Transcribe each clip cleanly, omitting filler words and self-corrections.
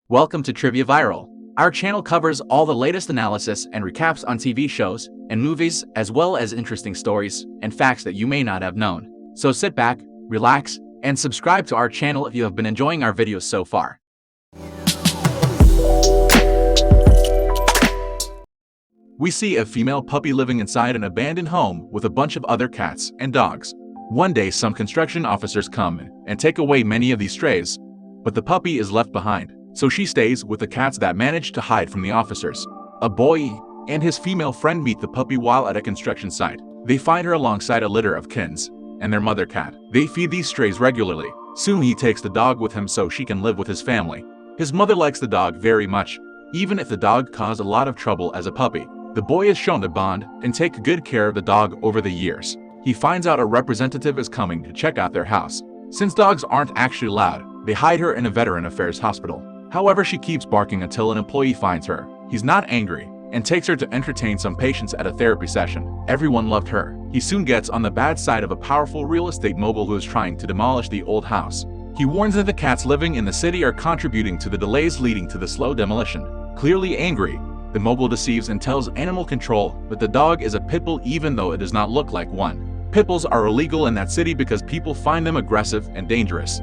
Welcome to Trivia Viral. Our channel covers all the latest analysis and recaps on TV shows and movies, as well as interesting stories and facts that you may not have known. So sit back, relax, and subscribe to our channel if you have been enjoying our videos so far. We see a female puppy living inside an abandoned home with a bunch of other cats and dogs. One day, some construction officers come and take away many of these strays, but the puppy is left behind. So she stays with the cats that manage to hide from the officers. A boy and his female friend meet the puppy while at a construction site. They find her alongside a litter of kittens and their mother cat. They feed these strays regularly. Soon he takes the dog with him so she can live with his family. His mother likes the dog very much, even if the dog caused a lot of trouble as a puppy. The boy is shown to bond and take good care of the dog over the years. He finds out a representative is coming to check out their house. Since dogs aren't actually allowed, they hide her in a veteran affairs hospital. However, she keeps barking until an employee finds her. He's not angry and takes her to entertain some patients at a therapy session. Everyone loved her. He soon gets on the bad side of a powerful real estate mogul who is trying to demolish the old house. He warns that the cats living in the city are contributing to the delays leading to the slow demolition. Clearly angry, the mogul deceives and tells animal control that the dog is a pit bull even though it does not look like one. Pit bulls are illegal in that city because people find them aggressive and dangerous.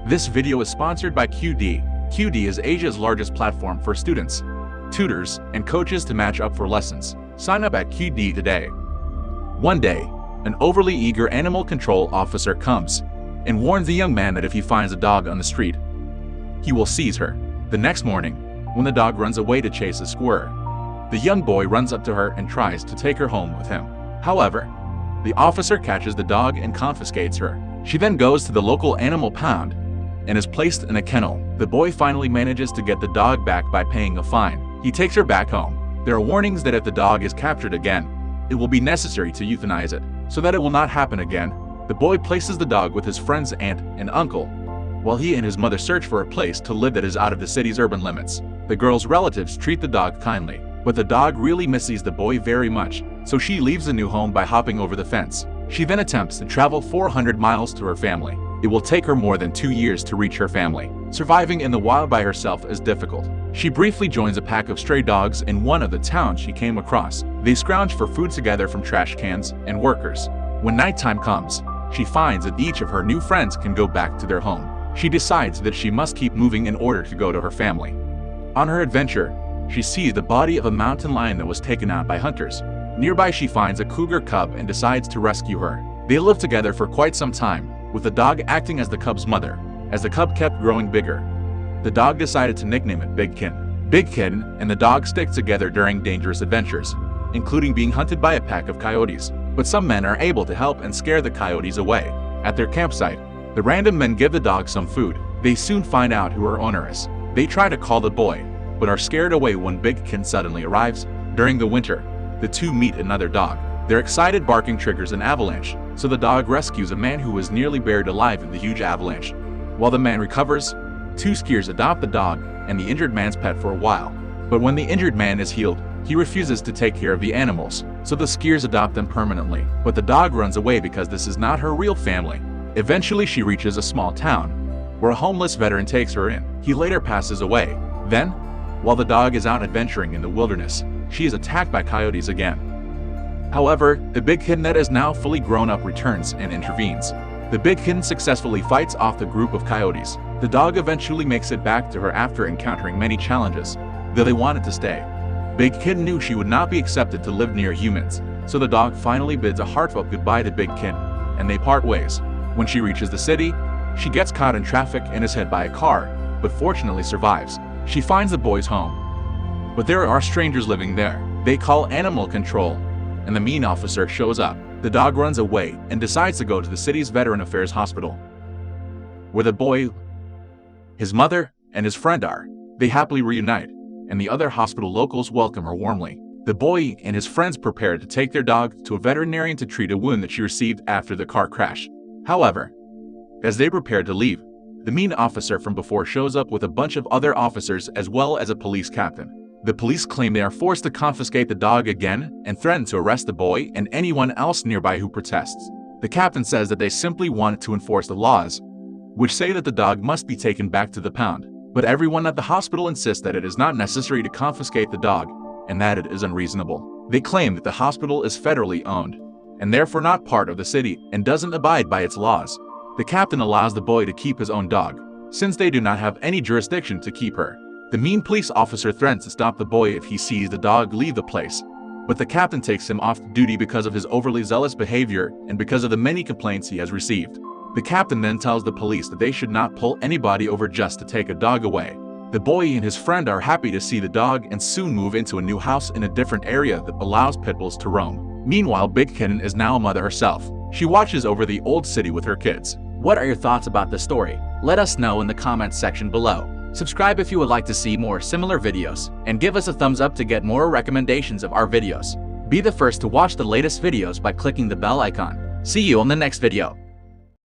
This video is sponsored by QD. QD is Asia's largest platform for students, tutors, and coaches to match up for lessons. Sign up at QD today. One day, an overly eager animal control officer comes and warns the young man that if he finds a dog on the street, he will seize her. The next morning, when the dog runs away to chase a squirrel, the young boy runs up to her and tries to take her home with him. However, the officer catches the dog and confiscates her. She then goes to the local animal pound and is placed in a kennel. The boy finally manages to get the dog back by paying a fine. He takes her back home. There are warnings that if the dog is captured again, it will be necessary to euthanize it. So that it will not happen again, the boy places the dog with his friend's aunt and uncle, while he and his mother search for a place to live that is out of the city's urban limits. The girl's relatives treat the dog kindly, but the dog really misses the boy very much, so she leaves the new home by hopping over the fence. She then attempts to travel 400 miles to her family. It will take her more than 2 years to reach her family. Surviving in the wild by herself is difficult. She briefly joins a pack of stray dogs in one of the towns she came across. They scrounge for food together from trash cans and workers. When nighttime comes, she finds that each of her new friends can go back to their home. She decides that she must keep moving in order to go to her family. On her adventure, she sees the body of a mountain lion that was taken out by hunters. Nearby, she finds a cougar cub and decides to rescue her. They live together for quite some time, with the dog acting as the cub's mother. As the cub kept growing bigger, the dog decided to nickname it Big Kitten. Big Kitten and the dog stick together during dangerous adventures, including being hunted by a pack of coyotes. But some men are able to help and scare the coyotes away. At their campsite, the random men give the dog some food. They soon find out who her owner is. They try to call the boy, but are scared away when Big Kitten suddenly arrives. During the winter, the two meet another dog. Their excited barking triggers an avalanche, so the dog rescues a man who was nearly buried alive in the huge avalanche. While the man recovers, two skiers adopt the dog and the injured man's pet for a while. But when the injured man is healed, he refuses to take care of the animals, so the skiers adopt them permanently. But the dog runs away because this is not her real family. Eventually, she reaches a small town, where a homeless veteran takes her in. He later passes away. Then, while the dog is out adventuring in the wilderness, she is attacked by coyotes again. However, the Big Kitten that is now fully grown up returns and intervenes. The Big Kitten successfully fights off the group of coyotes. The dog eventually makes it back to her after encountering many challenges, though they wanted to stay. Big Kitten knew she would not be accepted to live near humans, so the dog finally bids a heartfelt goodbye to Big Kitten, and they part ways. When she reaches the city, she gets caught in traffic and is hit by a car, but fortunately survives. She finds the boy's home, but there are strangers living there. They call animal control, and the mean officer shows up. The dog runs away and decides to go to the city's Veteran Affairs Hospital, where the boy, his mother, and his friend are. They happily reunite, and the other hospital locals welcome her warmly. The boy and his friends prepare to take their dog to a veterinarian to treat a wound that she received after the car crash. However, as they prepare to leave, the mean officer from before shows up with a bunch of other officers as well as a police captain. The police claim they are forced to confiscate the dog again and threaten to arrest the boy and anyone else nearby who protests. The captain says that they simply want to enforce the laws, which say that the dog must be taken back to the pound. But everyone at the hospital insists that it is not necessary to confiscate the dog, and that it is unreasonable. They claim that the hospital is federally owned, and therefore not part of the city, and doesn't abide by its laws. The captain allows the boy to keep his own dog, since they do not have any jurisdiction to keep her. The mean police officer threatens to stop the boy if he sees the dog leave the place, but the captain takes him off duty because of his overly zealous behavior and because of the many complaints he has received. The captain then tells the police that they should not pull anybody over just to take a dog away. The boy and his friend are happy to see the dog and soon move into a new house in a different area that allows pit bulls to roam. Meanwhile, Big Kitten is now a mother herself. She watches over the old city with her kids. What are your thoughts about the story? Let us know in the comments section below. Subscribe if you would like to see more similar videos, and give us a thumbs up to get more recommendations of our videos. Be the first to watch the latest videos by clicking the bell icon. See you on the next video.